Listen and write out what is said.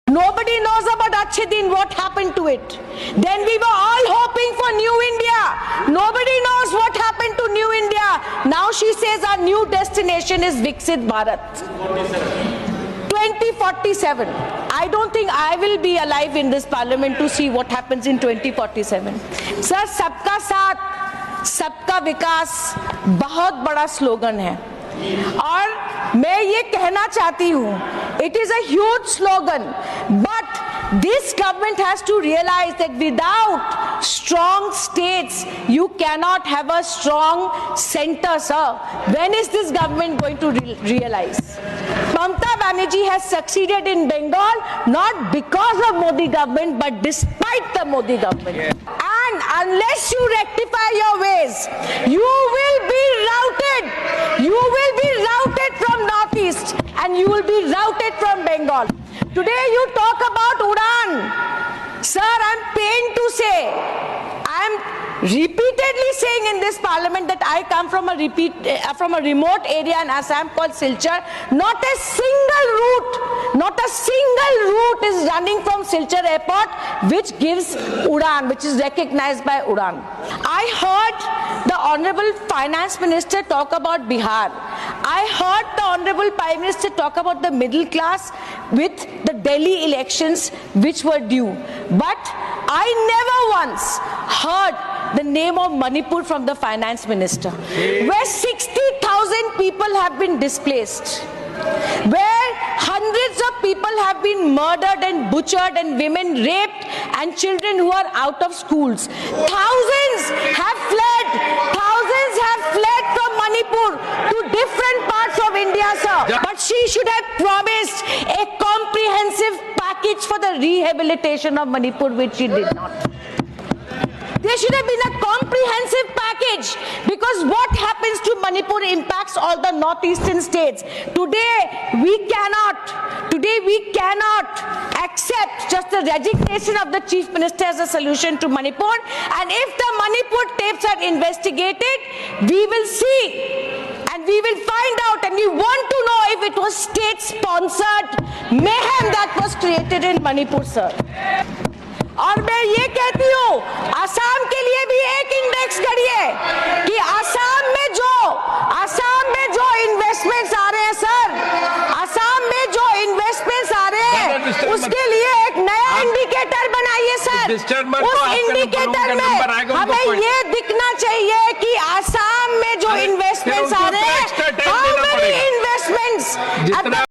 Nobody knows about Achhe Din, what happened to it. Then we were all hoping for New India. Nobody knows what happened to New India. Now she says our new destination is Viksit Bharat. 2047. I don't think I will be alive in this parliament to see what happens in 2047. Sir, सबका साथ, सबका विकास बहुत बड़ा slogan है और मैं ये कहना चाहती हूँ, it is a huge slogan, but this government has to realize that without strong states, you cannot have a strong center, sir. When is this government going to realize? Mamata Banerjee has succeeded in Bengal not because of Modi government, but despite the Modi government. Yeah. And unless you rectify your ways, you will be routed. You will be routed from Northeast and you will be routed from Bengal. Today you talk about Udan. Sir, I'm pained to say, I'm repeatedly saying in this parliament that I come from a remote area in Assam called Silchar. Not a single route is running from Silchar airport which gives Udan, which is recognized by Udan. I heard the Honorable Finance Minister talk about Bihar. I heard the Honorable Prime Minister talk about the middle class with the Delhi elections which were due. But I never once heard the name of Manipur from the Finance Minister, where 60,000 people have been displaced, where hundreds of people have been murdered and butchered and women raped and children who are out of schools. Thousands have fled from Manipur to different parts of India, sir. But she should have promised a comprehensive package for the rehabilitation of Manipur, which she did not. There should have been a comprehensive package because what happens to Manipur impacts all the northeastern states. Today we cannot accept just the resignation of the Chief Minister as a solution to Manipur. And if the Manipur tapes are investigated, we will see and we will find out, and we want to know if it was state-sponsored mayhem that was created in Manipur, sir. और मैं ये कहती हूँ, असम के लिए भी एक index करिए कि असम में जो इन्वेस्टमेंट्स आ रहे हैं सर, असम में जो इन्वेस्टमेंट्स आ रहे हैं उसके लिए एक नया इंडिकेटर बनाइए सर। उस इंडिकेटर में हमें ये दिखना चाहिए कि असम में जो इन्वेस्टमेंट्स आ रहे हैं, हाउ मेनी इन्वेस्टमेंट्स